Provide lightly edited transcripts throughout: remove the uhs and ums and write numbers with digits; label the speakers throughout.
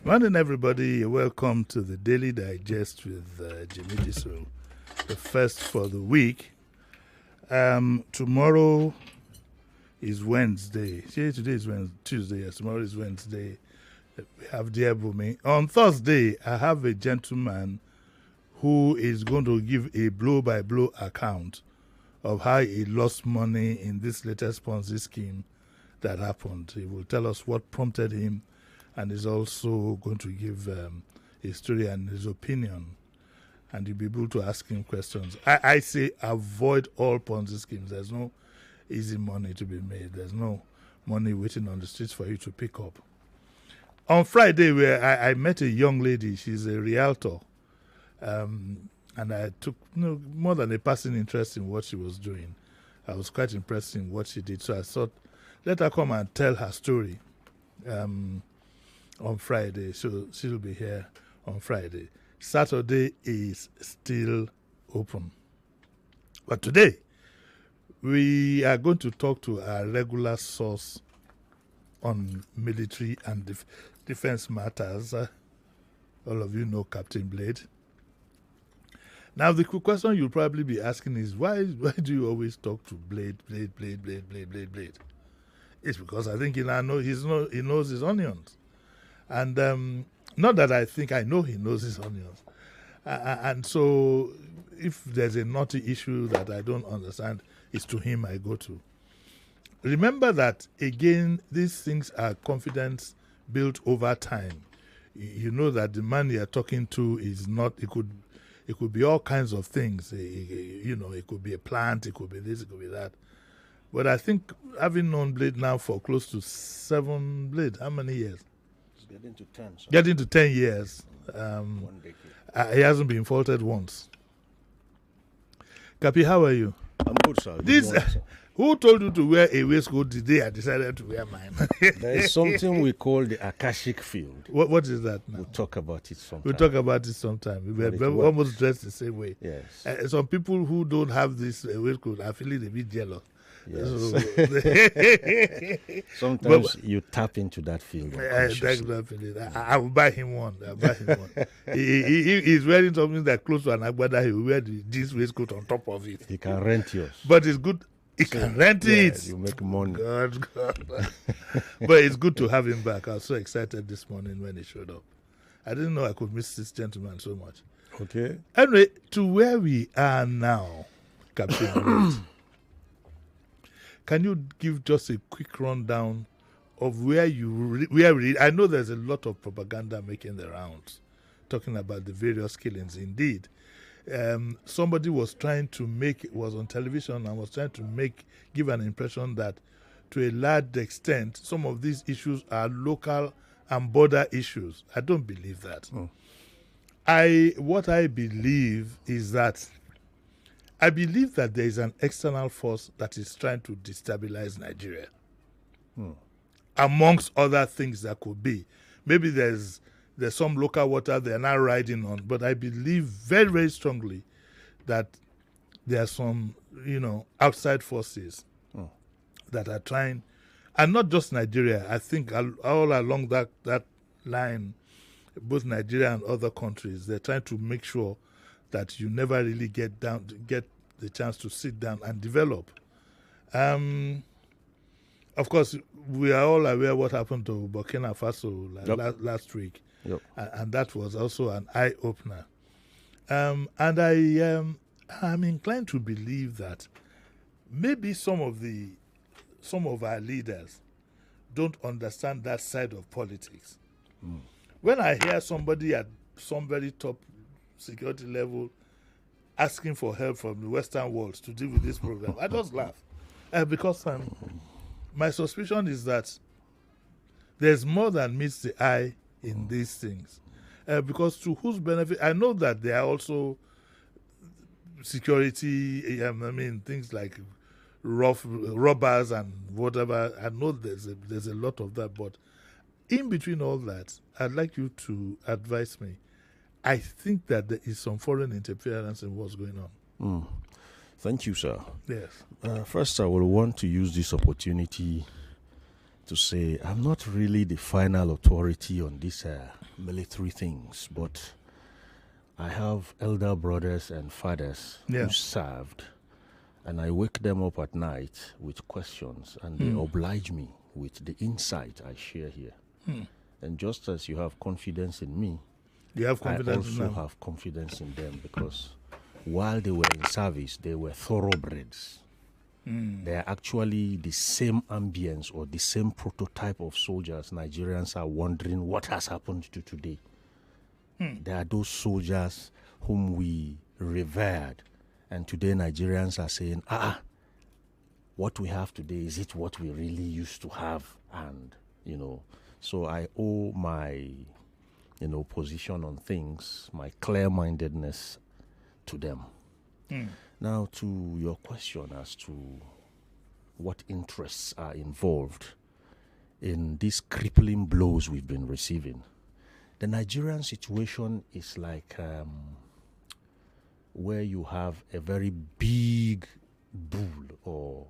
Speaker 1: Morning, everybody. Welcome to the Daily Digest with Jimi Disu, the first for the week. Tomorrow is Wednesday. See, today is Tuesday. Yes, tomorrow is Wednesday. We have Dear Bumi. On Thursday, I have a gentleman who is going to give a blow-by-blow account of how he lost money in this latest Ponzi scheme that happened. He will tell us what prompted him, and is also going to give his story and his opinion, and you'll be able to ask him questions. I say avoid all Ponzi schemes. There's no easy money to be made. There's no money waiting on the streets for you to pick up. On Friday, where I met a young lady, she's a realtor, and I took more than a passing interest in what she was doing. I was quite impressed in what she did, so I thought, let her come and tell her story. On Friday, so she'll be here on Friday. Saturday is still open. But today, we are going to talk to our regular source on military and defense matters. All of you know Captain Blade. Now, the question you'll probably be asking is, why do you always talk to Blade? It's because I think he knows his onions. And not that I think I know he knows his onions. And so if there's a naughty issue that I don't understand, it's to him I go to. Remember that, again, these things are confidence built over time. You know that the man you're talking to is not, it could be all kinds of things. It could be a plant, it could be this, it could be that. But I think, having known Blade now for close to 7, Blade, how many years?
Speaker 2: Getting to 10. So.
Speaker 1: Getting to 10 years.
Speaker 2: 1 decade.
Speaker 1: He hasn't been faulted once. Capi, how are you?
Speaker 2: I'm good, sir. Good morning, sir.
Speaker 1: Who told you to wear a waistcoat today? I decided to wear mine.
Speaker 2: There is something we call the Akashic field.
Speaker 1: What is that now?
Speaker 2: We'll talk about it sometime.
Speaker 1: We'll talk about it sometime. We're almost dressed the same way.
Speaker 2: Yes.
Speaker 1: Some people who don't have this waistcoat are feeling a bit jealous.
Speaker 2: Yes. Sometimes you tap into that field.
Speaker 1: I will buy him one. He's wearing something that close to an agbada. He will wear this waistcoat on top of it.
Speaker 2: He can rent yours.
Speaker 1: But it's good. He can rent it.
Speaker 2: You make money.
Speaker 1: God. But it's good to have him back. I was so excited this morning when he showed up. I didn't know I could miss this gentleman so much.
Speaker 2: Okay.
Speaker 1: Anyway, to where we are now, Captain. Can you give just a quick rundown of where I know there's a lot of propaganda making the rounds, talking about the various killings. Indeed, somebody was on television and was trying to give an impression that, to a large extent, some of these issues are local and border issues. I don't believe that. What I believe is that I believe that there is an external force that is trying to destabilize Nigeria. Amongst other things that could be. Maybe there's some local water they're not riding on, but I believe very, very strongly that there are some, outside forces that are trying, and not just Nigeria. I think all along that line, both Nigeria and other countries, they're trying to make sure that you never really get the chance to sit down and develop. Of course, we are all aware what happened to Burkina Faso last week.
Speaker 2: Yep.
Speaker 1: And that was also an eye-opener. And I'm inclined to believe that maybe some of our leaders don't understand that side of politics. When I hear somebody at some very top security level asking for help from the Western world to deal with this program, I just laugh. Because my suspicion is that there's more than meets the eye in these things. Because to whose benefit? I know that there are also security, things like robbers and whatever. I know there's a lot of that, but in between all that, I'd like you to advise me. I think that there is some foreign interference in what's going on.
Speaker 2: Thank you, sir.
Speaker 1: Yes.
Speaker 2: First, I will want to use this opportunity to say I'm not really the final authority on these military things, but I have elder brothers and fathers who served, and I wake them up at night with questions, and they oblige me with the insight I share here. And just as you have confidence in me,
Speaker 1: You have confidence
Speaker 2: I
Speaker 1: in
Speaker 2: also
Speaker 1: them.
Speaker 2: have confidence in them, because while they were in service, they were thoroughbreds. They are actually the same ambience or the same prototype of soldiers Nigerians are wondering what has happened to today. They are those soldiers whom we revered, and today Nigerians are saying, what we have today, is it what we really used to have? And, so I owe my, position on things, my clear-mindedness to them. Now, to your question as to what interests are involved in these crippling blows we've been receiving, the Nigerian situation is like where you have a very big bull or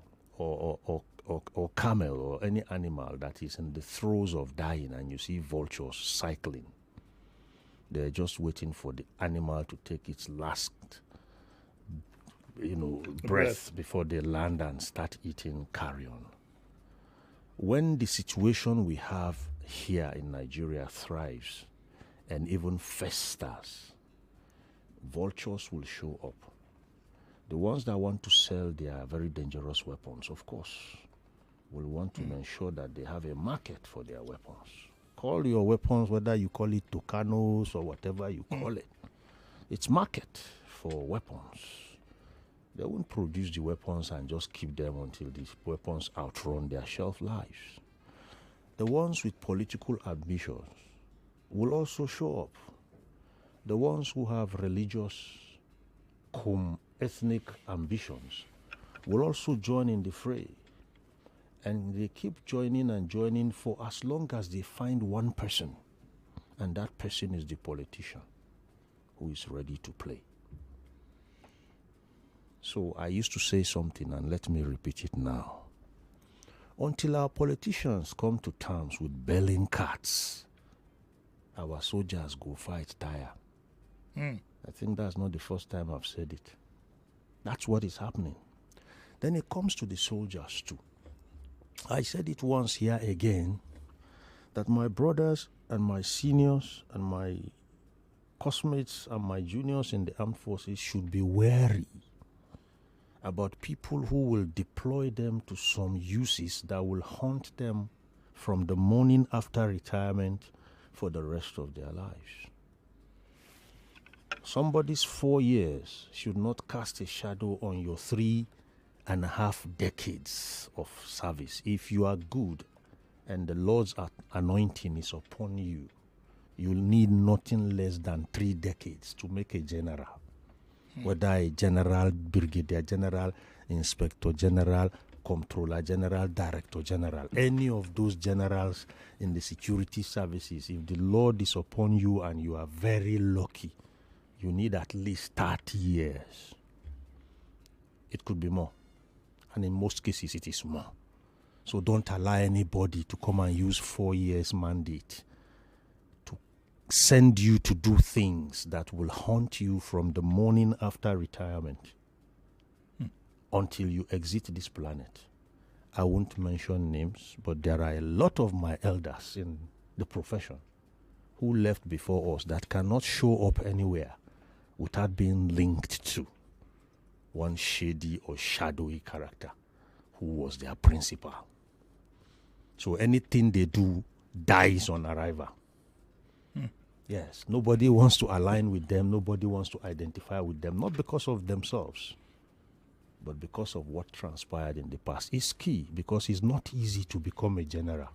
Speaker 2: camel or any animal that is in the throes of dying, and you see vultures cycling. They're just waiting for the animal to take its last breath before they land and start eating carrion. When the situation we have here in Nigeria thrives and even festers, vultures will show up. The ones that want to sell their very dangerous weapons, of course, will want to ensure that they have a market for their weapons. Call your weapons, whether you call it Tucanos or whatever you call it. It's market for weapons. They won't produce the weapons and just keep them until these weapons outrun their shelf lives. The ones with political ambitions will also show up. The ones who have religious, ethnic ambitions will also join in the fray. And they keep joining for as long as they find one person. And that person is the politician who is ready to play. So I used to say something, and let me repeat it now. Until our politicians come to terms with belling cats, our soldiers go fight tire. I think that's not the first time I've said it. That's what is happening. Then it comes to the soldiers too. I said it once here again, that my brothers and my seniors and my classmates and my juniors in the armed forces should be wary about people who will deploy them to some uses that will haunt them from the morning after retirement for the rest of their lives. Somebody's 4 years should not cast a shadow on your 3.5 decades of service. If you are good and the Lord's anointing is upon you, you'll need nothing less than 3 decades to make a general. Whether a general, brigadier general, inspector general, comptroller general, director general, any of those generals in the security services, if the Lord is upon you and you are very lucky, you need at least 30 years. It could be more. And in most cases, it is more. So don't allow anybody to come and use 4 years mandate to send you to do things that will haunt you from the morning after retirement until you exit this planet. I won't mention names, but there are a lot of my elders in the profession who left before us that cannot show up anywhere without being linked to one shady or shadowy character who was their principal. So anything they do dies on arrival. Yes, nobody wants to align with them, nobody wants to identify with them, not because of themselves, but because of what transpired in the past. It's key, because it's not easy to become a general.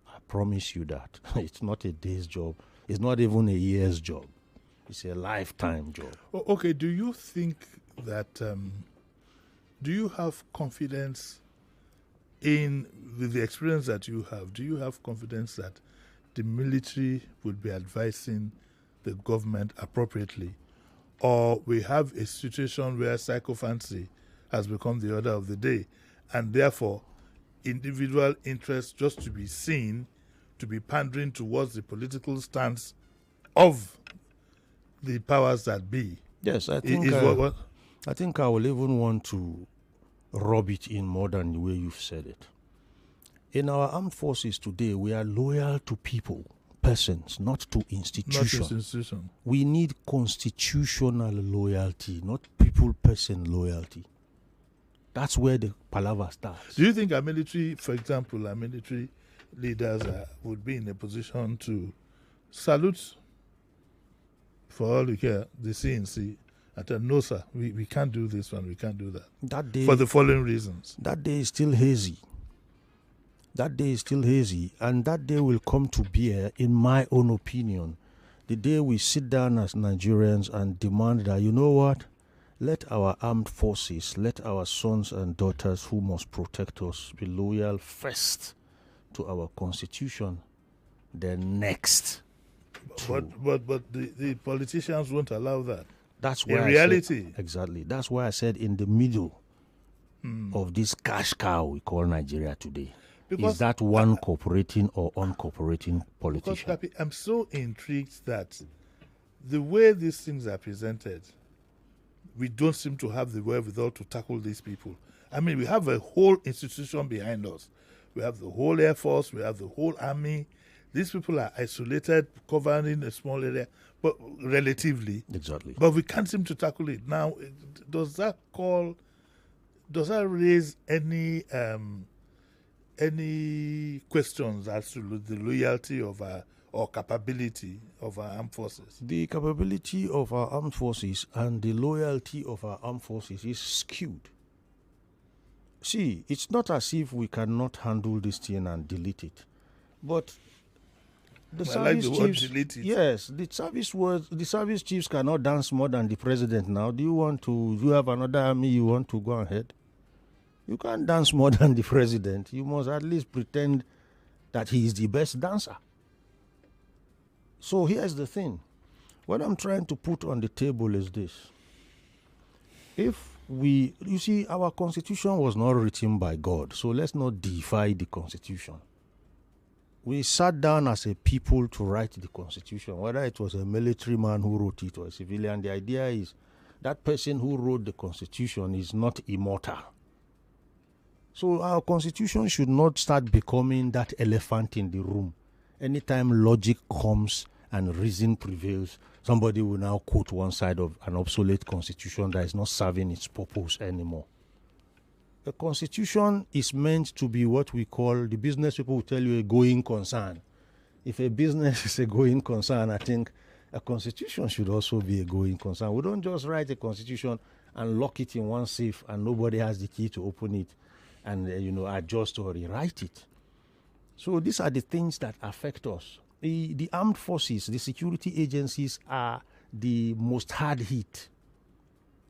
Speaker 2: I promise you that. It's not a day's job. It's not even a year's job. It's a lifetime job.
Speaker 1: Okay, do you think that, do you have confidence with the experience that you have, do you have confidence that the military would be advising the government appropriately? Or we have a situation where psychophancy has become the order of the day, and therefore, individual interest just to be seen to be pandering towards the political stance of the powers that be.
Speaker 2: Yes, I think I think I will even want to rub it in more than the way you've said it. In our armed forces today, we are loyal to people, persons, not to institutions.
Speaker 1: Not institution.
Speaker 2: We need constitutional loyalty, not people-person loyalty. That's where the palaver starts.
Speaker 1: Do you think our military, for example, our military leaders would be in a position to salute, for all you care, the CNC? I tell no, sir, we can't do this one, we can't do that.
Speaker 2: That day,
Speaker 1: for the following reasons.
Speaker 2: That day is still hazy. That day is still hazy, and that day will come to bear, in my own opinion, the day we sit down as Nigerians and demand that, you know what, let our armed forces, let our sons and daughters who must protect us be loyal first to our constitution, then next.
Speaker 1: But the politicians won't allow that.
Speaker 2: That's why
Speaker 1: in reality.
Speaker 2: Exactly. That's why I said in the middle of this cash cow we call Nigeria today. Because is that one cooperating or uncooperating politician?
Speaker 1: Because, Papi, I'm so intrigued that the way these things are presented, we don't seem to have the wherewithal to tackle these people. I mean, we have a whole institution behind us. We have the whole Air Force. We have the whole Army. These people are isolated, covering a small area, but relatively.
Speaker 2: Exactly.
Speaker 1: But we can't seem to tackle it. Now, does that raise any questions as to the loyalty of or capability of our armed forces?
Speaker 2: The capability of our armed forces and the loyalty of our armed forces is skewed. See, it's not as if we cannot handle this thing and delete it. But the service chiefs, yes, the service chiefs cannot dance more than the president now. Do you have another army you want to go ahead? You can't dance more than the president. You must at least pretend that he is the best dancer. So here's the thing. What I'm trying to put on the table is this. You see, our constitution was not written by God, so let's not defy the constitution. We sat down as a people to write the constitution, whether it was a military man who wrote it or a civilian. The idea is that person who wrote the constitution is not immortal. So our constitution should not start becoming that elephant in the room. Anytime logic comes and reason prevails, somebody will now quote one side of an obsolete constitution that is not serving its purpose anymore. The constitution is meant to be what we call, the business people will tell you, a going concern. If a business is a going concern, I think a constitution should also be a going concern. We don't just write a constitution and lock it in one safe and nobody has the key to open it and adjust or rewrite it. So these are the things that affect us. The armed forces, the security agencies are the most hard hit.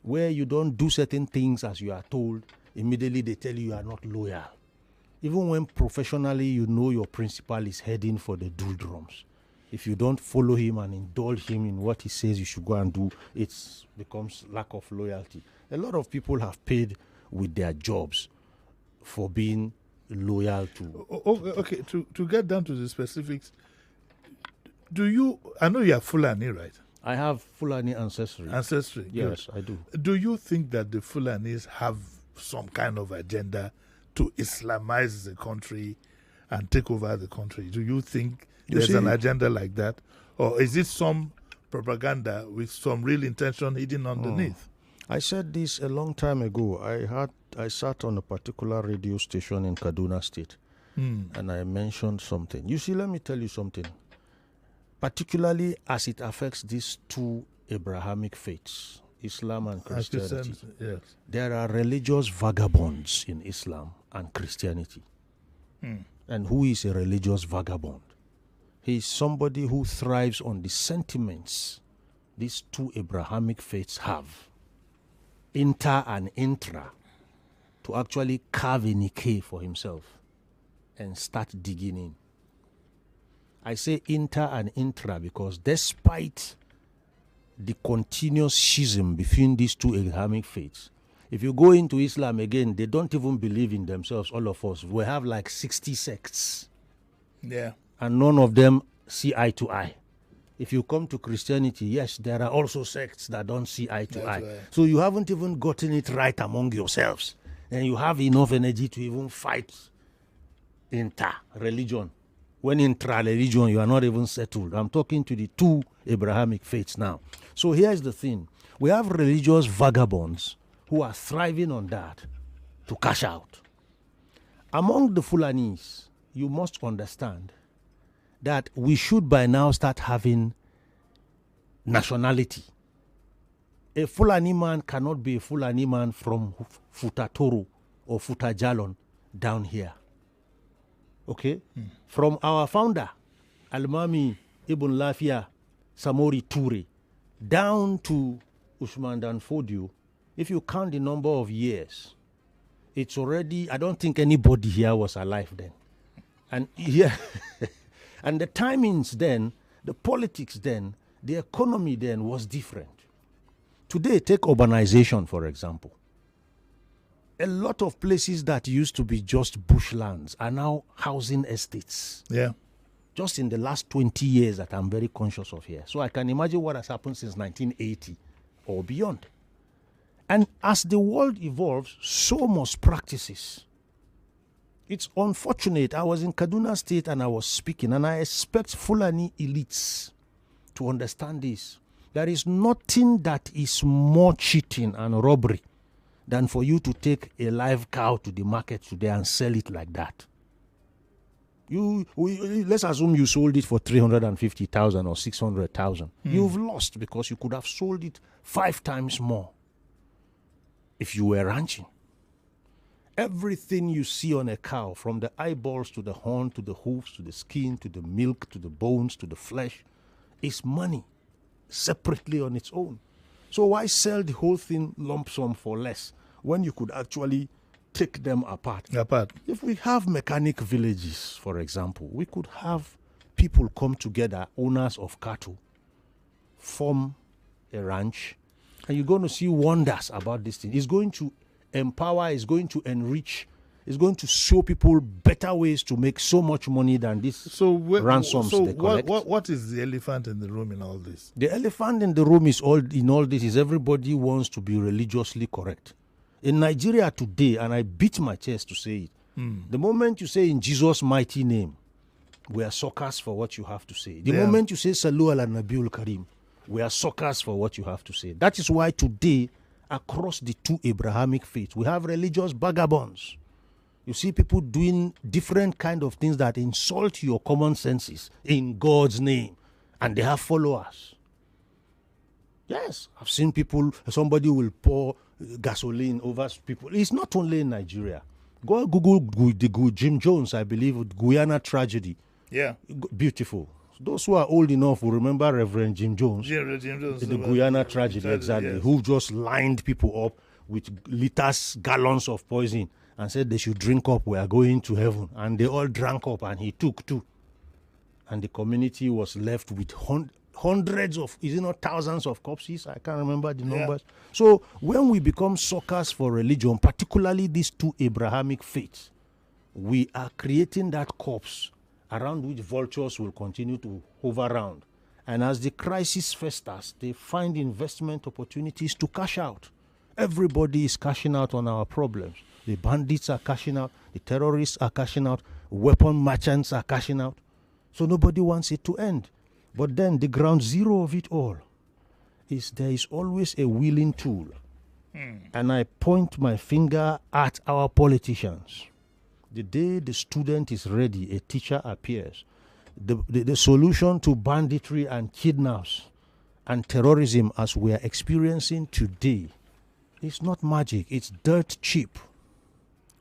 Speaker 2: Where you don't do certain things as you are told, immediately they tell you are not loyal. Even when professionally you know your principal is heading for the doldrums, if you don't follow him and indulge him in what he says you should go and do, it becomes lack of loyalty. A lot of people have paid with their jobs for being loyal to...
Speaker 1: Okay, to get down to the specifics, I know you are Fulani, right?
Speaker 2: I have Fulani ancestry.
Speaker 1: Ancestry?
Speaker 2: Yes, I do.
Speaker 1: Do you think that the Fulanis have some kind of agenda to Islamize the country and take over the country? Do you think there's an agenda like that? Or is it some propaganda with some real intention hidden underneath?
Speaker 2: I said this a long time ago. I sat on a particular radio station in Kaduna State, and I mentioned something. You see, let me tell you something. Particularly as it affects these two Abrahamic faiths, Islam and Christianity.
Speaker 1: Yes.
Speaker 2: There are religious vagabonds in Islam and Christianity. And who is a religious vagabond? He is somebody who thrives on the sentiments these two Abrahamic faiths have, inter and intra, to actually carve a niche for himself and start digging in. I say inter and intra because despite the continuous schism between these two Abrahamic faiths, If you go into Islam again, they don't even believe in themselves, all of us. We have like 60 sects.
Speaker 1: Yeah.
Speaker 2: And none of them see eye to eye. If you come to Christianity, yes, there are also sects that don't see eye to eye.
Speaker 1: Right.
Speaker 2: So you haven't even gotten it right among yourselves. And you have enough energy to even fight inter-religion. When intra-religion, you are not even settled. I'm talking to the two Abrahamic faiths now. So here's the thing. We have religious vagabonds who are thriving on that to cash out. Among the Fulanis, you must understand that we should by now start having nationality. A Fulani man cannot be a Fulani man from Futatoro or Futajalon down here. Okay? From our founder, Almami Ibn Lafia Samori Toure, down to Usman Dan Fodio, if you count the number of years, it's already, I don't think anybody here was alive then. And yeah, and the timings then, the politics then, the economy then was different. Today, take urbanization, for example. A lot of places that used to be just bushlands are now housing estates.
Speaker 1: Yeah.
Speaker 2: Just in the last 20 years that I'm very conscious of here. So I can imagine what has happened since 1980 or beyond. And as the world evolves, so must practices. It's unfortunate. I was in Kaduna State and I was speaking, and I expect Fulani elites to understand this. There is nothing that is more cheating and robbery than for you to take a live cow to the market today and sell it like that. Let's assume you sold it for 350,000 or 600,000. You've lost because you could have sold it 5 times more if you were ranching. Everything you see on a cow, from the eyeballs to the horn to the hoofs to the skin to the milk to the bones to the flesh, is money separately on its own. So why sell the whole thing lump sum for less when you could actually take them apart? If we have mechanic villages, for example, we could have people come together, owners of cattle, form a ranch, and you're going to see wonders about this thing. It's going to empower, it's going to enrich, it's going to show people better ways to make so much money than this ransoms they collect.
Speaker 1: What is the elephant in the room in all this?
Speaker 2: The elephant in the room is everybody wants to be religiously correct. In Nigeria today, and I beat my chest to say it, the moment you say in Jesus' mighty name, we are suckers for what you have to say. The moment you say Salu ala Nabiul Karim, we are suckers for what you have to say. That is why today, across the two Abrahamic faiths, we have religious vagabonds. You see people doing different kind of things that insult your common senses in God's name, and they have followers. Yes, I've seen people, somebody will pour gasoline over people. It's not only in Nigeria. Go Google Jim Jones, I believe, Guyana tragedy.
Speaker 1: Yeah.
Speaker 2: Beautiful. Those who are old enough will remember Reverend Jim Jones.
Speaker 1: Yeah, Jim Jones.
Speaker 2: The Guyana tragedy, exactly. Yes. Who just lined people up with liters, gallons of poison and said they should drink up, we are going to heaven. And they all drank up and he took too. And the community was left with hundreds of, is it not thousands of corpses? I can't remember the numbers. Yeah. So when we become suckers for religion, particularly these two Abrahamic faiths, we are creating that corpse around which vultures will continue to hover around. And as the crisis festers, they find investment opportunities to cash out. Everybody is cashing out on our problems. The bandits are cashing out. The terrorists are cashing out. Weapon merchants are cashing out. So nobody wants it to end. But then the ground zero of it all is there is always a willing tool. And I point my finger at our politicians. The day the student is ready, a teacher appears. The solution to banditry and kidnaps and terrorism as we are experiencing today is not magic. It's dirt cheap.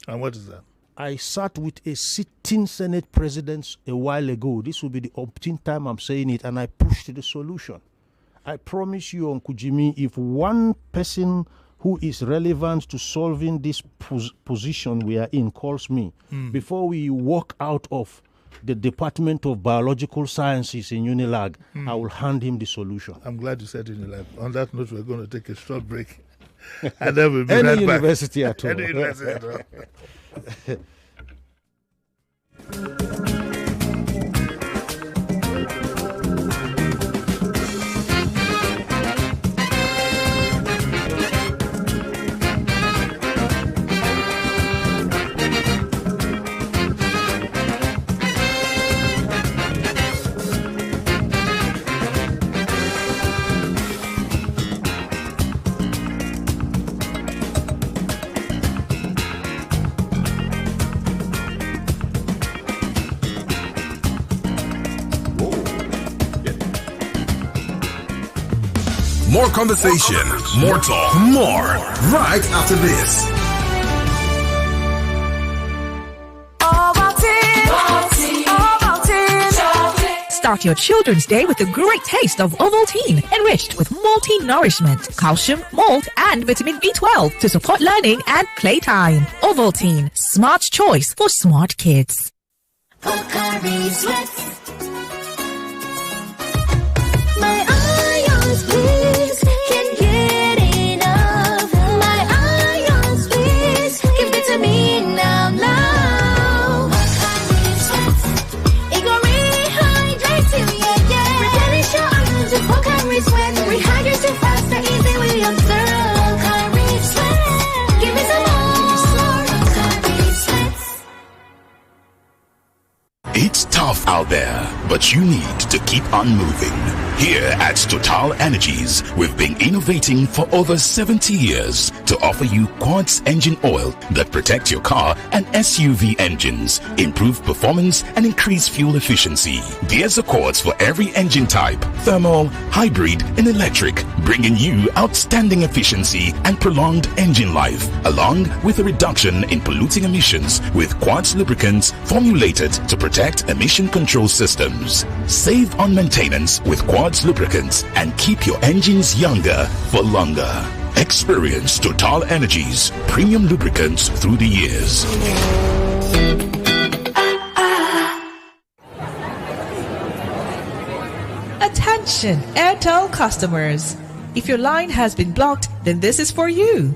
Speaker 1: And what is that?
Speaker 2: I sat with a sitting Senate president a while ago. This will be the umpteenth time I'm saying it, and I pushed the solution. I promise you, Uncle Jimmy, if one person who is relevant to solving this position we are in calls me, before we walk out of the Department of Biological Sciences in Unilag, I will hand him the solution.
Speaker 1: I'm glad you said Unilag. On that note, we're going to take a short break. And then we'll be
Speaker 2: Any
Speaker 1: right
Speaker 2: university
Speaker 1: back.
Speaker 2: at all.
Speaker 1: Any university at all.
Speaker 3: More conversation, more talk, more right after this.
Speaker 4: Start your children's day with a great taste of Ovaltine, enriched with multi-nourishment, calcium, malt, and vitamin B12 to support learning and playtime. Ovaltine, smart choice for smart kids.
Speaker 5: My ions, please, can't get enough. My ions, please, give it to me now, now. It gon' rehydrate you, yeah. Replenish your ions with Pocari Sweat. Rehydrate you faster, easy with your third. Pocari Sweat, give me some more. Pocari Sweat.
Speaker 6: It's tough out there, but you need to keep on moving. Here at Total Energies, we've been innovating for over 70 years to offer you quartz engine oil that protect your car and SUV engines, improve performance, and increase fuel efficiency. There's a quartz for every engine type, thermal, hybrid, and electric, bringing you outstanding efficiency and prolonged engine life, along with a reduction in polluting emissions with quartz lubricants formulated to protect emission control systems. Save on maintenance with quartz lubricants and keep your engines younger for longer. Experience Total Energies premium lubricants through the years.
Speaker 4: Attention, Airtel customers. If your line has been blocked, then this is for you.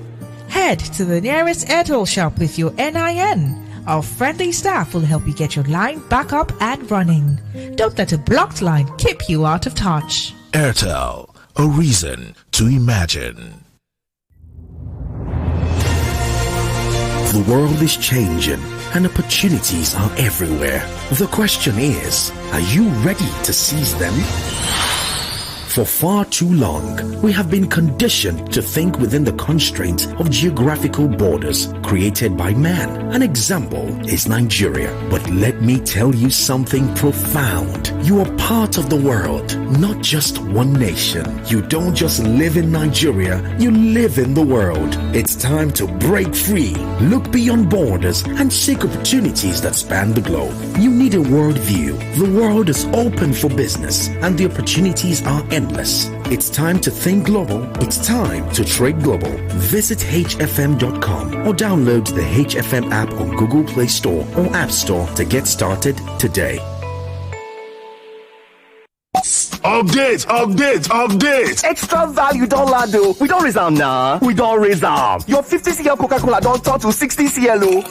Speaker 4: Head to the nearest Airtel shop with your NIN. Our friendly staff will help you get your line back up and running. Don't let a blocked line keep you out of touch.
Speaker 6: Airtel, a reason to imagine.
Speaker 7: The world is changing and opportunities are everywhere. The question is, are you ready to seize them? For far too long, we have been conditioned to think within the constraints of geographical borders created by man. An example is Nigeria. But let me tell you something profound. You are part of the world, not just one nation. You don't just live in Nigeria, you live in the world. It's time to break free, look beyond borders, and seek opportunities that span the globe. You need a worldview. The world is open for business, and the opportunities are endless. It's time to think global. It's time to trade global. Visit hfm.com or download the HFM app on Google Play Store or App Store to get started today.
Speaker 8: Update! Extra value don't land though. We don't reserve now. We don't reserve. Your 50cl Coca-Cola don't turn to 60cl.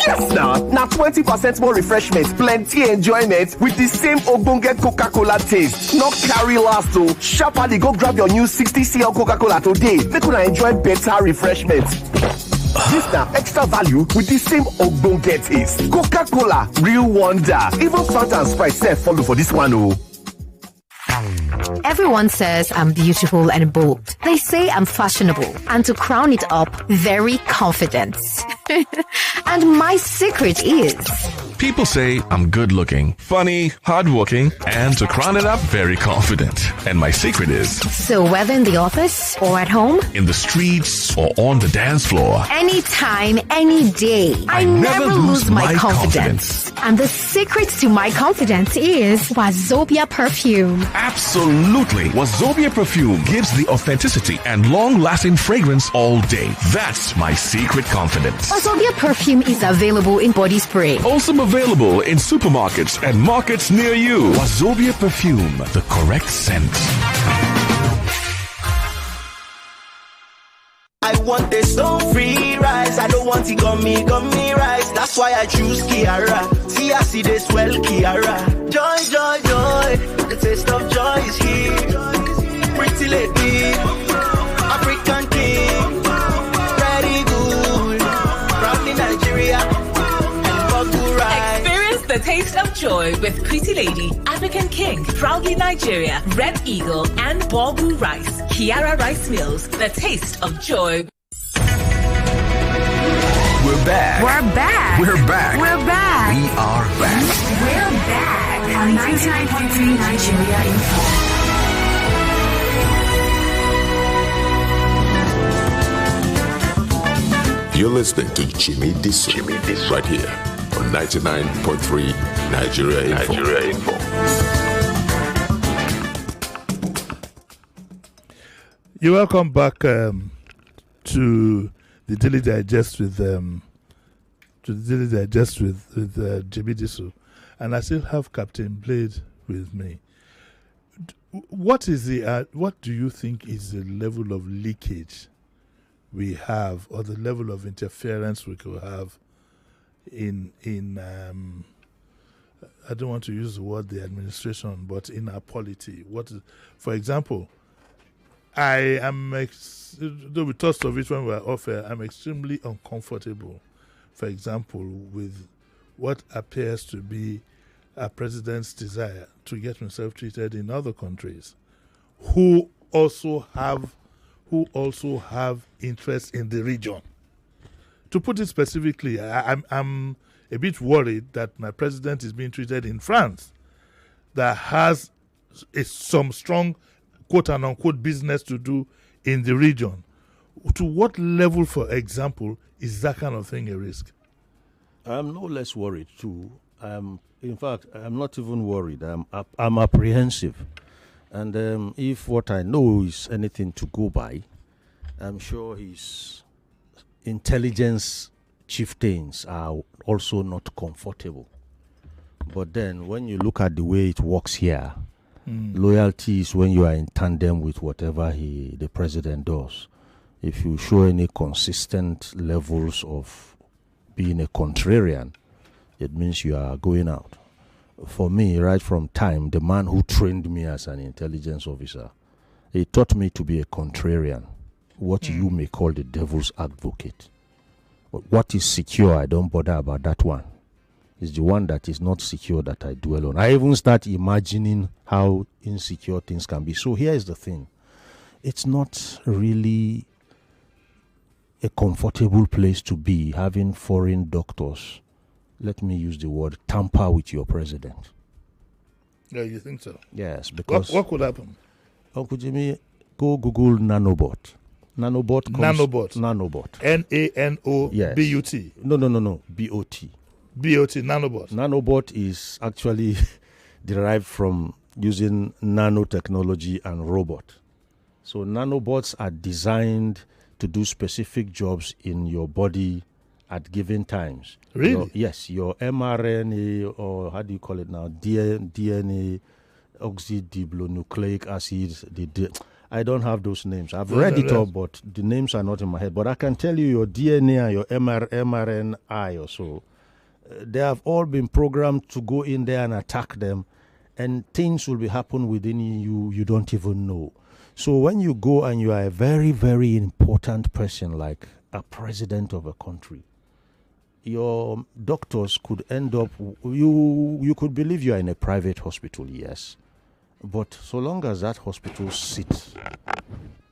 Speaker 8: Yes now. Now 20% more refreshment, plenty enjoyment with the same Ogbonge Coca-Cola taste. Not carry last though. Sharply go grab your new 60cl Coca-Cola today. Make you enjoy better refreshment. This now extra value with the same Ogbonge taste. Coca-Cola, real wonder. Even Fanta and Sprite say follow for this one oh.
Speaker 9: Everyone says I'm beautiful and bold. They say I'm fashionable. And to crown it up, very confident. And my secret is...
Speaker 10: People say I'm good looking, funny, hardworking, and to crown it up, very confident. And my secret is...
Speaker 9: So whether in the office or at home,
Speaker 10: in the streets or on the dance floor,
Speaker 9: anytime, any day, I never lose my confidence. And the secret to my confidence is Wazobia perfume.
Speaker 10: Absolutely. Wazobia perfume gives the authenticity and long-lasting fragrance all day. That's my secret confidence.
Speaker 9: Wazobia perfume is available in body spray.
Speaker 10: Also available in supermarkets and markets near you. Wazobia perfume, the correct scent.
Speaker 8: I
Speaker 11: want a stone-free rice. I don't want it gummy rice. That's why I choose Kiara. See, I see this well, Kiara. Joy, joy, joy. The taste of joy is here. Pretty lady, African king, very good. Proudly Nigeria, and Bogu rice.
Speaker 4: Experience the taste of joy with Pretty Lady, African King, Proudly Nigeria, Red Eagle, and Bogu Rice. Kiara Rice Mills, the taste of joy.
Speaker 3: We're back.
Speaker 9: We're back.
Speaker 3: We're back.
Speaker 9: We're back.
Speaker 3: We are back.
Speaker 9: We're back on 99.3 Nigeria Info.
Speaker 12: You're listening to Jimi Disu, right here on 99.3 Nigeria Info.
Speaker 1: You're welcome back to the Daily Digest with Jimi Disu, and I still have Captain Blade with me. What do you think is the level of leakage we have, or the level of interference we could have in I don't want to use the word the administration, but in our polity? For example, though we touched of it when we were off air, I'm extremely uncomfortable, for example, with what appears to be a president's desire to get himself treated in other countries who also have interest in the region. To put it specifically, I'm a bit worried that my president is being treated in France, that has some strong quote-unquote business to do in the region. To what level, for example, is that kind of thing a risk?
Speaker 2: I'm no less worried too. In fact, I'm not even worried. I'm apprehensive. And if what I know is anything to go by, I'm sure his intelligence chieftains are also not comfortable. But then when you look at the way it works here, loyalty is when you are in tandem with whatever the president does. If you show any consistent levels of being a contrarian, it means you are going out. For me, right from time, the man who trained me as an intelligence officer, he taught me to be a contrarian, what you may call the devil's advocate. But what is secure, I don't bother about that one. It's the one that is not secure that I dwell on. I even start imagining how insecure things can be. So here is the thing. It's not really a comfortable place to be, having foreign doctors, let me use the word, tamper with your president.
Speaker 1: Yeah, you think so?
Speaker 2: Yes, because...
Speaker 1: What could happen?
Speaker 2: Uncle Jimmy, go Google nanobot. Nanobot.
Speaker 1: Nanobot. N-A-N-O-B-U-T.
Speaker 2: Yes. No. B-O-T.
Speaker 1: B-O-T, nanobot.
Speaker 2: Nanobot is actually derived from using nanotechnology and robot. So nanobots are designed to do specific jobs in your body at given times.
Speaker 1: Really?
Speaker 2: Your mRNA, or how do you call it now? DNA, oxyribonucleic acids. I don't have those names. I've read it all, but the names are not in my head. But I can tell you your DNA and your mRNA or so, they have all been programmed to go in there and attack them, and things will be happening within you don't even know. So when you go and you are a very, very important person, like a president of a country, your doctors could end up, you could believe you are in a private hospital, yes. But so long as that hospital sits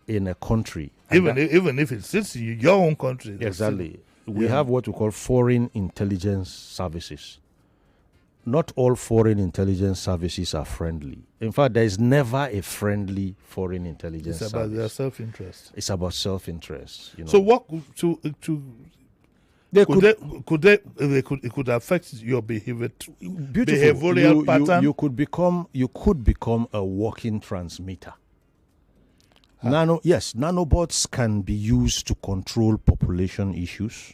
Speaker 2: in a country.
Speaker 1: Even if it sits in your own country.
Speaker 2: Exactly. We have what we call foreign intelligence services. Not all foreign intelligence services are friendly. In fact, there is never a friendly forein intelligence service.
Speaker 1: It's about their self-interest.
Speaker 2: It's about self-interest. You know.
Speaker 1: So what it could affect your behavioral pattern.
Speaker 2: You could become a walking transmitter. Nanobots can be used to control population issues.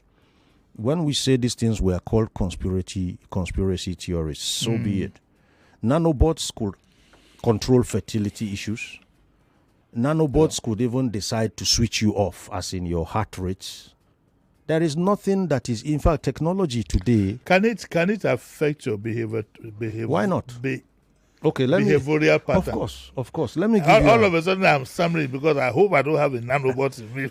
Speaker 2: When we say these things, we are called conspiracy theorists. So be it. Nanobots could control fertility issues. Nanobots could even decide to switch you off, as in your heart rates. There is nothing that is, in fact, technology today.
Speaker 1: Can it affect your behavior?
Speaker 2: Why not? Okay, let me.
Speaker 1: Behavioral pattern.
Speaker 2: Of course. Let me give
Speaker 1: all of a sudden I'm stammering because I hope I don't have a nanobot in me.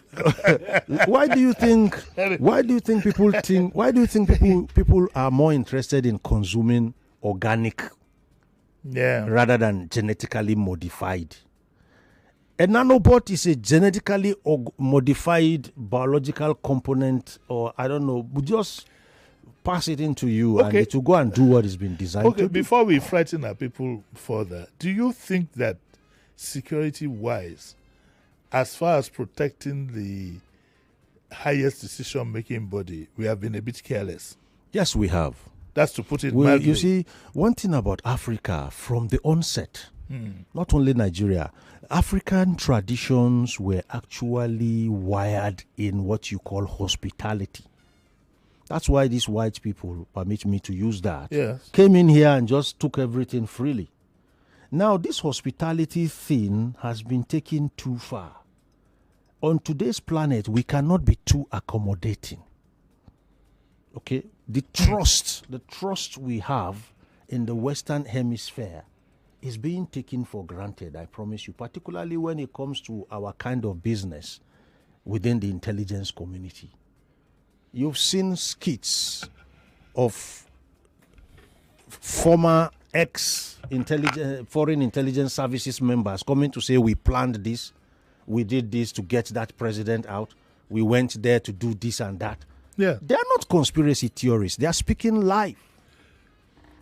Speaker 2: Why do you think? Why do you think people think? Why do you think people are more interested in consuming organic, rather than genetically modified? A nanobot is a genetically modified biological component, or I don't know, we just pass it into you and it will go and do what it's been designed to do.
Speaker 1: Before we frighten our people further, do you think that security-wise, as far as protecting the highest decision-making body, we have been a bit careless?
Speaker 2: Yes, we have.
Speaker 1: That's to put it mildly.
Speaker 2: You see, one thing about Africa, from the onset, not only Nigeria, African traditions were actually wired in what you call hospitality. That's why these white people, permit me to use that, came in here and just took everything freely. Now, this hospitality thing has been taken too far. On today's planet, we cannot be too accommodating. Okay? The trust we have in the Western Hemisphere is being taken for granted, I promise you, particularly when it comes to our kind of business within the intelligence community. You've seen skits of former foreign intelligence services members coming to say, we planned this, we did this to get that president out, we went there to do this and that.
Speaker 1: Yeah.
Speaker 2: They are not conspiracy theorists. They are speaking live.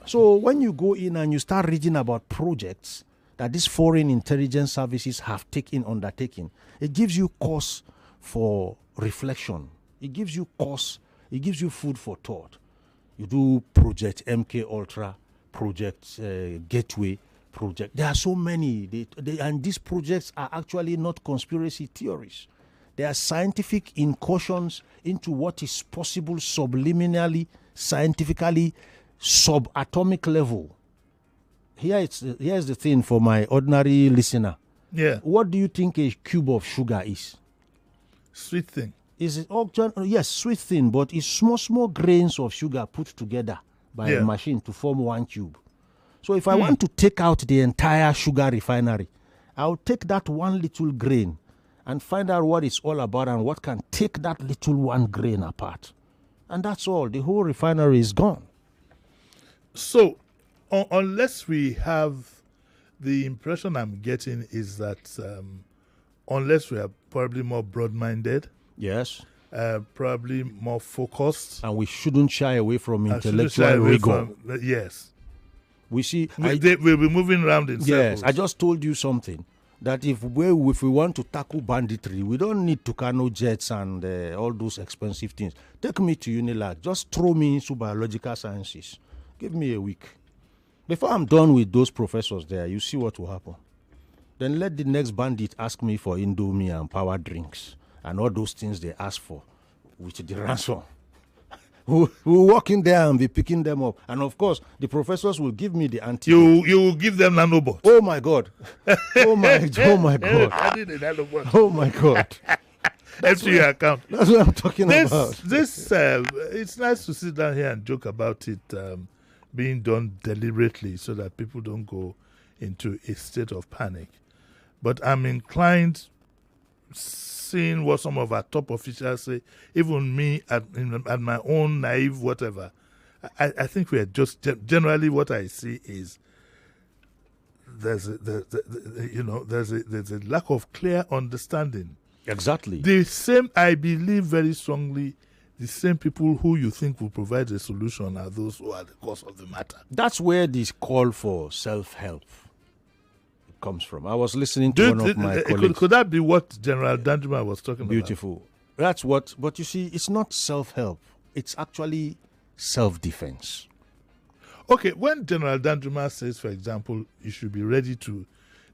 Speaker 2: So when you go in and you start reading about projects that these foreign intelligence services have undertaken, it gives you cause for reflection. It gives you food for thought. You do Project MK Ultra, Project Gateway, Project. There are so many, and these projects are actually not conspiracy theories. They are scientific incursions into what is possible subliminally, scientifically, subatomic level. Here's the thing for my ordinary listener.
Speaker 1: Yeah.
Speaker 2: What do you think a cube of sugar is?
Speaker 1: Sweet thing.
Speaker 2: Is it all? Yes, sweet thing, but it's small grains of sugar put together by a machine to form one cube. So if I want to take out the entire sugar refinery, I'll take that one little grain and find out what it's all about and what can take that little one grain apart. And that's all. The whole refinery is gone.
Speaker 1: So, unless we have, the impression I'm getting is that unless we are probably more broad-minded,
Speaker 2: yes,
Speaker 1: probably more focused,
Speaker 2: and we shouldn't shy away from intellectual rigor.
Speaker 1: Yes,
Speaker 2: we see.
Speaker 1: We'll be moving around in circles.
Speaker 2: Yes, I just told you something. That if we want to tackle banditry, we don't need Tucano jets and all those expensive things. Take me to Unilag. Just throw me into biological sciences. Give me a week. Before I'm done with those professors there, you see what will happen. Then let the next bandit ask me for Indomie and power drinks and all those things they ask for with the ransom. We'll walk in there and be picking them up. And of course, the professors will give me the antidote.
Speaker 1: You will give them nanobot.
Speaker 2: Oh my God. Oh my God.
Speaker 1: I need a nanobot.
Speaker 2: Oh my God.
Speaker 1: That's your account.
Speaker 2: That's what I'm talking about.
Speaker 1: It's nice to sit down here and joke about it being done deliberately so that people don't go into a state of panic. But I'm inclined, seeing what some of our top officials say, even me at my own naive whatever, I think we are just generally what I see is there's a lack of clear understanding.
Speaker 2: Exactly.
Speaker 1: The same, I believe very strongly, the same people who you think will provide a solution are those who are the cause of the matter.
Speaker 2: That's where this call for self-help comes from. I was listening to one of my colleagues.
Speaker 1: Could that be what General Danjuma was talking about?
Speaker 2: Beautiful. That's what, but you see, it's not self-help. It's actually self-defense.
Speaker 1: Okay, when General Danjuma says, for example, you should be ready to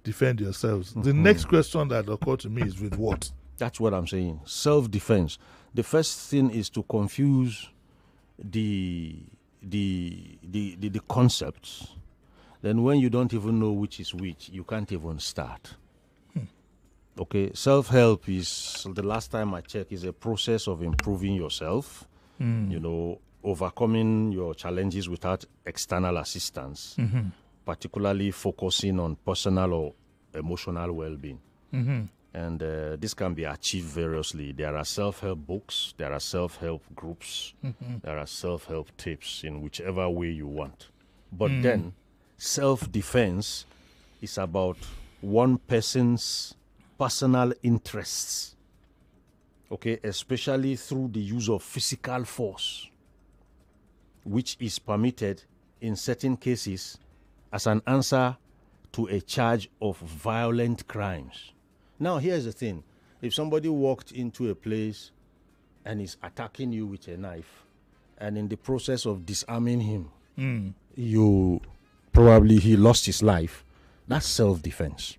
Speaker 1: defend yourselves, the next question that occurred to me is with what?
Speaker 2: That's what I'm saying. Self-defense. The first thing is to confuse the concepts. Then when you don't even know which is which, you can't even start. Okay, self-help is, the last time I checked, is a process of improving yourself, you know, overcoming your challenges without external assistance, particularly focusing on personal or emotional well-being. And this can be achieved variously. There are self-help books, there are self-help groups, there are self-help tips in whichever way you want. But then self-defense is about one person's personal interests, okay, especially through the use of physical force, which is permitted in certain cases as an answer to a charge of violent crimes. Now, here's the thing. If somebody walked into a place and is attacking you with a knife, and in the process of disarming him, he lost his life, that's self-defense.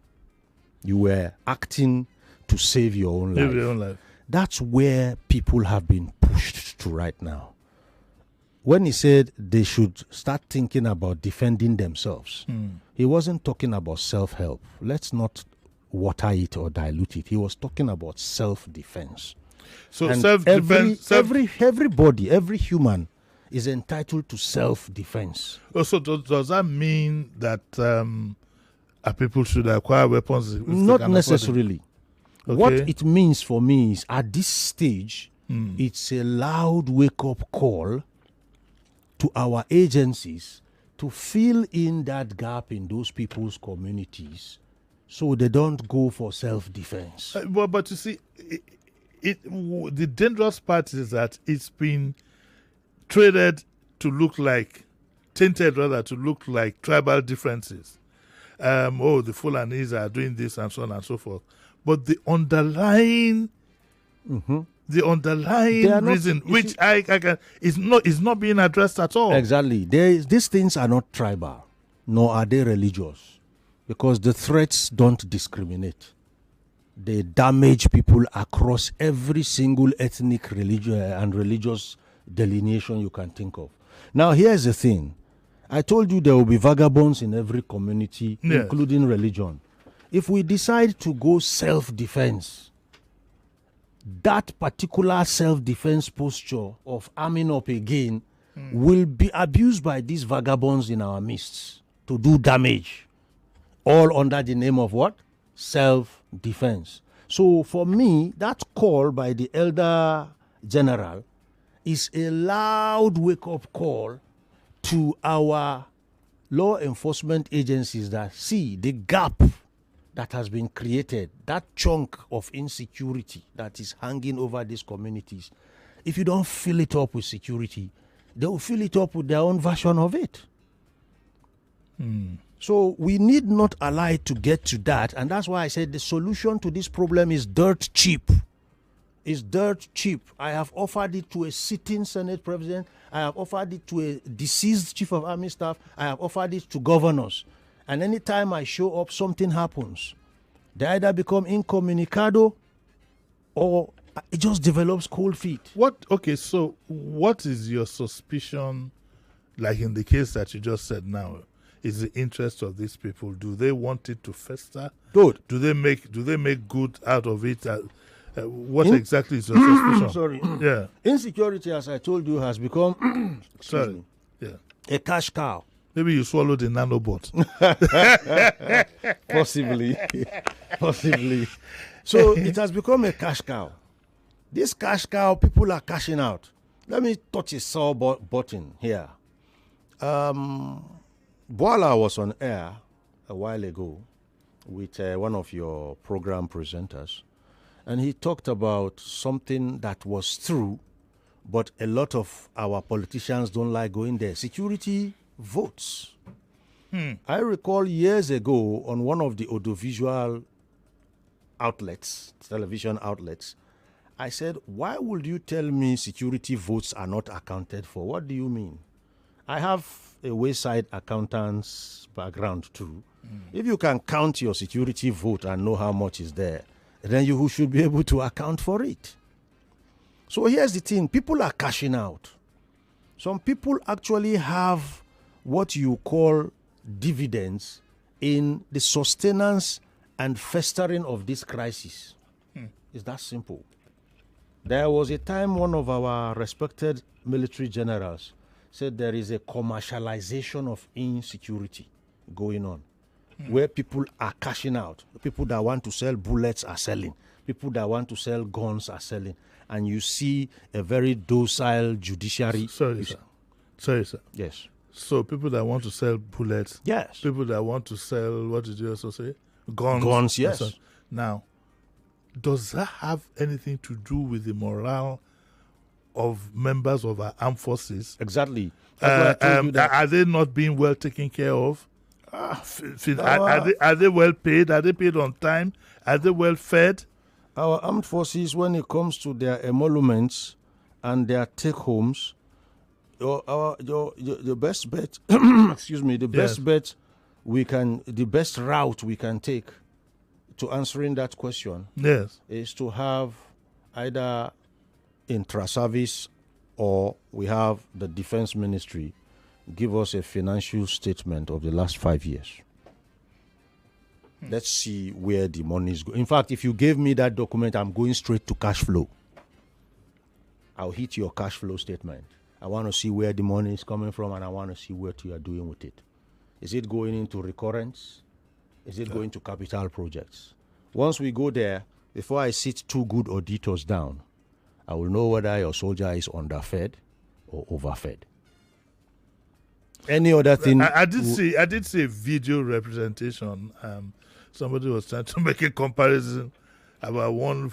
Speaker 2: You were acting to save your own life.
Speaker 1: Save your own life.
Speaker 2: That's where people have been pushed to right now. When he said they should start thinking about defending themselves, he wasn't talking about self-help. Let's not water it or dilute it. He was talking about self-defense.
Speaker 1: So
Speaker 2: and
Speaker 1: self-defense...
Speaker 2: everybody, every human is entitled to self-defense.
Speaker 1: So does that mean that people should acquire weapons?
Speaker 2: Not necessarily.
Speaker 1: Okay.
Speaker 2: What it means for me is, at this stage, it's a loud wake-up call to our agencies to fill in that gap in those people's communities so they don't go for self-defense.
Speaker 1: But you see, the dangerous part is that it's been traded to look like, tainted rather, to look like tribal differences. The Fulanis are doing this and so on and so forth. But the underlying reason, which I can, is not being addressed at all.
Speaker 2: Exactly. These things are not tribal, nor are they religious, because the threats don't discriminate. They damage people across every single ethnic, religious delineation you can think of. Now, here's the thing. I told you there will be vagabonds in every community, including religion. If we decide to go self-defense, that particular self-defense posture of arming up again will be abused by these vagabonds in our midst to do damage, all under the name of what? Self-defense. So for me, that call by the elder general is a loud wake-up call to our law enforcement agencies that see the gap that has been created, that chunk of insecurity that is hanging over these communities. If you don't fill it up with security, they will fill it up with their own version of it. So we need not allow it to get to that, and that's why I said the solution to this problem is dirt cheap. It's dirt cheap. I have offered it to a sitting Senate president. I have offered it to a deceased chief of army staff. I have offered it to governors. And anytime I show up, something happens. They either become incommunicado or it just develops cold feet.
Speaker 1: So what is your suspicion, like in the case that you just said now, is the interest of these people? Do they want it to fester?
Speaker 2: Good.
Speaker 1: Do they make good out of it? What exactly is your suspicion?
Speaker 2: Sorry.
Speaker 1: Yeah.
Speaker 2: Insecurity, as I told you, has become a cash cow.
Speaker 1: Maybe you swallowed the nanobot.
Speaker 2: Possibly. So it has become a cash cow. This cash cow, people are cashing out. Let me touch a sore button here. Boala was on air a while ago with one of your program presenters, and he talked about something that was true, but a lot of our politicians don't like going there. Security votes. I recall years ago on one of the audiovisual outlets, television outlets, I said, why would you tell me security votes are not accounted for? What do you mean? I have a wayside accountant's background too. If you can count your security vote and know how much is there, then you should be able to account for it. So here's the thing. People are cashing out. Some people actually have what you call dividends in the sustenance and festering of this crisis. It's that simple. There was a time one of our respected military generals said there is a commercialization of insecurity going on, where people are cashing out. People that want to sell bullets are selling. People that want to sell guns are selling. And you see a very docile judiciary.
Speaker 1: Sorry, sir.
Speaker 2: Yes.
Speaker 1: So people that want to sell bullets.
Speaker 2: Yes.
Speaker 1: People that want to sell, what did you also say? Guns.
Speaker 2: Guns, yes.
Speaker 1: Now, does that have anything to do with the morale of members of our armed forces?
Speaker 2: Exactly.
Speaker 1: Are they not being well taken care of? Are they well paid? Are they paid on time? Are they well fed?
Speaker 2: Our armed forces, when it comes to their emoluments and their take-homes, the best bet, excuse me, the best bet the best route we can take to answering that question is to have either intra-service or we have the Defense Ministry give us a financial statement of the last 5 years. Let's see where the money is going. In fact, if you gave me that document, I'm going straight to cash flow. I'll hit your cash flow statement. I want to see where the money is coming from, and I want to see what you are doing with it. Is it going into recurrence? Is it going to capital projects? Once we go there, before I sit two good auditors down, I will know whether your soldier is underfed or overfed. Any other thing?
Speaker 1: I did see a video representation. Somebody was trying to make a comparison about one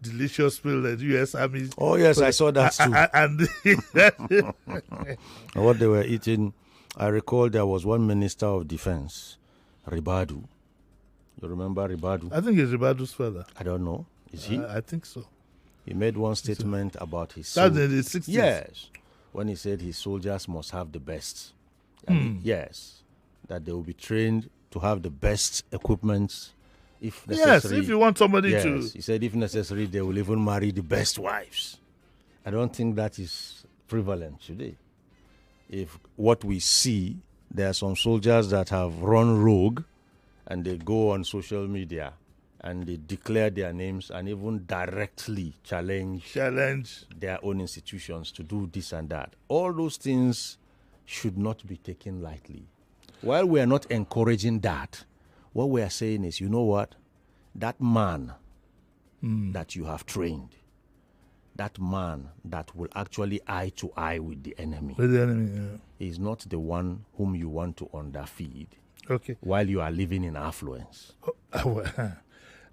Speaker 1: delicious meal that U.S. Army.
Speaker 2: Oh yes, I saw that too.
Speaker 1: And
Speaker 2: what they were eating, I recall there was one Minister of Defense, Ribadu. You remember Ribadu?
Speaker 1: I think it's Ribadu's father.
Speaker 2: I don't know. Is he?
Speaker 1: I think so.
Speaker 2: He made one statement about his.
Speaker 1: That's in the 60s.
Speaker 2: Yes, when he said his soldiers must have the best. Yes, that they will be trained to have the best equipment, if necessary.
Speaker 1: Yes, if you want somebody to.
Speaker 2: He said, if necessary, they will even marry the best wives. I don't think that is prevalent today. If what we see, there are some soldiers that have run rogue, and they go on social media and they declare their names and even directly challenge their own institutions to do this and that. All those things should not be taken lightly. While we are not encouraging that, what we are saying is, you know what? That man that you have trained, that man that will actually eye to eye with the enemy, is not the one whom you want to underfeed while you are living in affluence.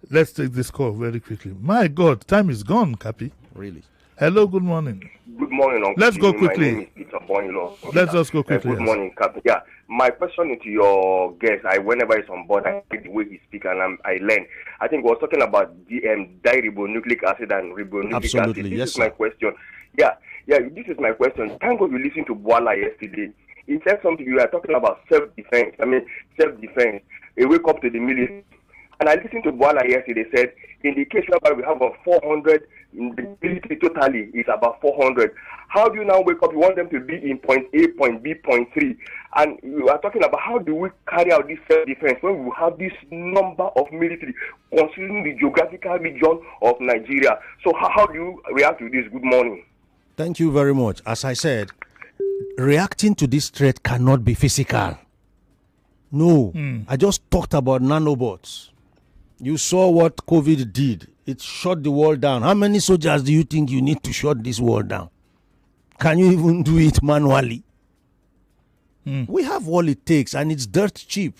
Speaker 1: Let's take this call very quickly. My God, time is gone, Cappy.
Speaker 2: Really?
Speaker 1: Hello, good morning.
Speaker 13: Good morning, Uncle.
Speaker 1: Let's go quickly.
Speaker 13: My name is Peter Boylo.
Speaker 1: Let's just go quickly.
Speaker 13: Good morning, Captain. Yeah, my question is to your guest. Whenever he's on board, I like the way he speaks and I learn. I think we were talking about diribonucleic acid and ribonucleic
Speaker 2: Absolutely,
Speaker 13: acid.
Speaker 2: yes,
Speaker 13: This is my question. Yeah, this is my question. Thank God you listened to Boala yesterday. He said something. You are talking about self-defense. Self-defense. A wake up to the military. And I listened to Boala yesterday. Said in the case whereby we have 400, the military totally is about 400. How do you now wake up? You want them to be in point A, point B, point 3. And you are talking about how do we carry out this self-defense when we have this number of military, considering the geographical region of Nigeria. So how do you react to this? Good morning.
Speaker 2: Thank you very much. As I said, reacting to this threat cannot be physical. No. I just talked about nanobots. You saw what COVID did. It shut the world down. How many soldiers do you think you need to shut this world down? Can you even do it manually? We have all it takes, and it's dirt cheap.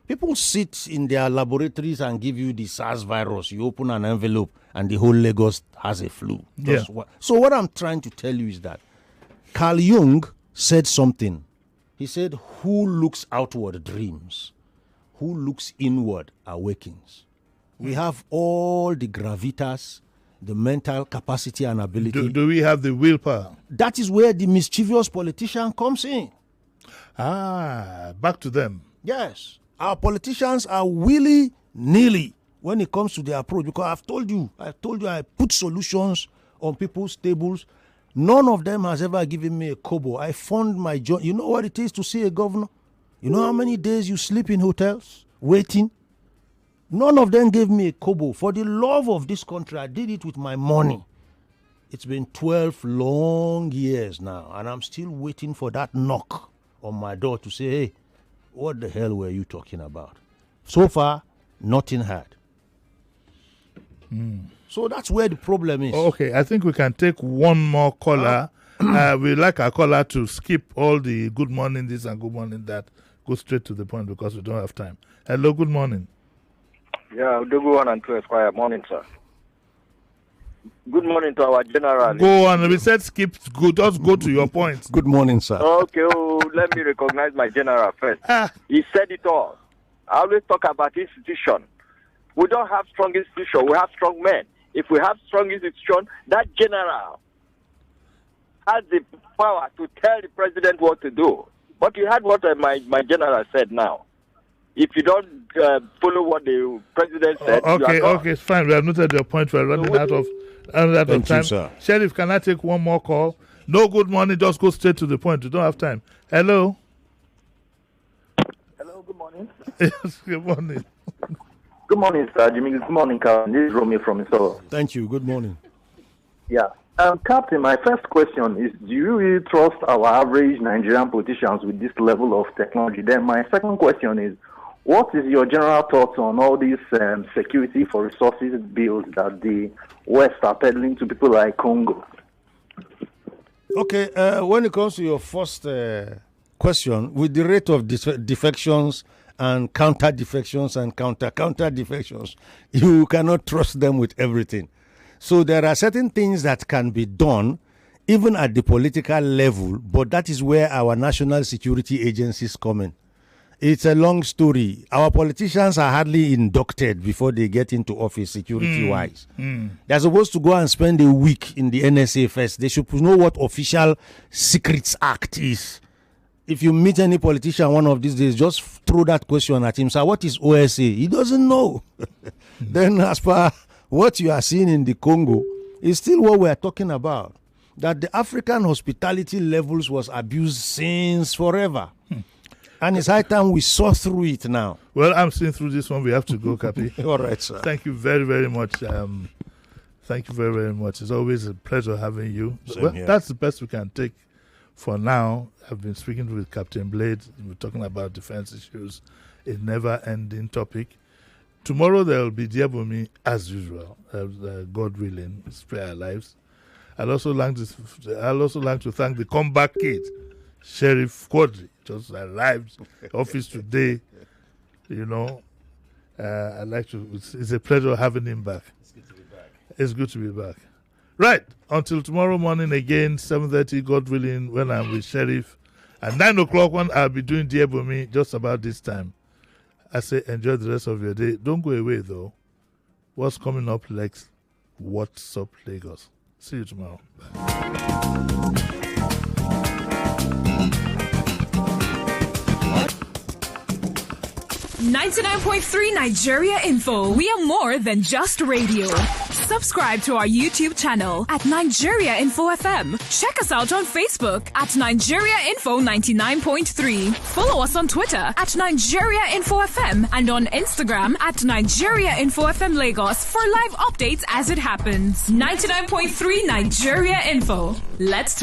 Speaker 2: People sit in their laboratories and give you the SARS virus. You open an envelope, and the whole Lagos has a flu. So what I'm trying to tell you is that Carl Jung said something. He said, who looks outward dreams, who looks inward awakens. We have all the gravitas, the mental capacity and ability.
Speaker 1: Do we have the willpower?
Speaker 2: That is where the mischievous politician comes in.
Speaker 1: Back to them.
Speaker 2: Yes. Our politicians are willy-nilly when it comes to their approach. Because I told you, I put solutions on people's tables. None of them has ever given me a kobo. I fund my job. You know what it is to see a governor? You know how many days you sleep in hotels waiting? None of them gave me a kobo. For the love of this country, I did it with my money. It's been 12 long years now, and I'm still waiting for that knock on my door to say, hey, what the hell were you talking about? So far, nothing had. So that's where the problem is.
Speaker 1: Okay, I think we can take one more caller. We like our caller to skip all the good morning this and good morning that. Go straight to the point because we don't have time. Hello, good morning.
Speaker 14: Yeah, Udogo 1 and 2 Esquire. Morning, sir. Good morning to our general.
Speaker 1: Go on. We said skip. Go. Just go to your point.
Speaker 2: Good morning, sir.
Speaker 14: Okay, let me recognize my general first. He said it all. I always talk about institution. We don't have strong institution. We have strong men. If we have strong institution, that general has the power to tell the president what to do. But you heard what my general said now. If you don't follow what the president said,
Speaker 1: okay, it's fine. We have noted your point. We're running out of time.
Speaker 2: You, sir.
Speaker 1: Sheriff, can I take one more call? No, good morning. Just go straight to the point. We don't have time. Hello.
Speaker 15: Hello, good morning.
Speaker 1: Yes, good morning.
Speaker 15: Good morning, sir. Jimmy, good morning, Captain. This is Romeo from Isolo.
Speaker 2: Thank you. Good morning.
Speaker 15: Yeah. Captain, my first question is, do you really trust our average Nigerian politicians with this level of technology? Then my second question is, what is your general thoughts on all these security for resources bills that the West are peddling to people like Congo?
Speaker 2: Okay, when it comes to your first question, with the rate of defections and counter defections and counter defections, you cannot trust them with everything. So there are certain things that can be done even at the political level, but that is where our national security agencies come in. It's a long story. Our politicians are hardly inducted before they get into office security-wise. They're supposed to go and spend a week in the NSA first. They should know what Official Secrets Act is. If you meet any politician one of these days, just throw that question at him. Sir, what is OSA? He doesn't know. Then as far what you are seeing in the Congo is still what we are talking about. That the African hospitality levels was abused since forever. And it's high time we saw through it now.
Speaker 1: Well, I'm seeing through this one. We have to go, Cappy.
Speaker 2: All right, sir.
Speaker 1: Thank you very, very much. Thank you very, very much. It's always a pleasure having you. Well, that's the best we can take for now. I've been speaking with Captain Blade. We're talking about defense issues, a never-ending topic. Tomorrow there will be Diabumi as usual. God willing, spare our lives. I'd also like to thank the comeback kid, Sheriff Quadri, just arrived office today. You know, it's a pleasure having him back. It's good to be back. It's good to be back. Right, until tomorrow morning again, 7:30, God willing, when I'm with Sheriff. At 9 o'clock, when I'll be doing Diabumi, just about this time. I say enjoy the rest of your day. Don't go away, though. What's coming up next? What's up, Lagos? See you tomorrow. Bye.
Speaker 16: 99.3 Nigeria Info. We are more than just radio. Subscribe to our YouTube channel at Nigeria Info FM. Check us out on Facebook at Nigeria Info 99.3. Follow us on Twitter at Nigeria Info FM and on Instagram at Nigeria Info FM Lagos for live updates as it happens. 99.3 Nigeria Info. Let's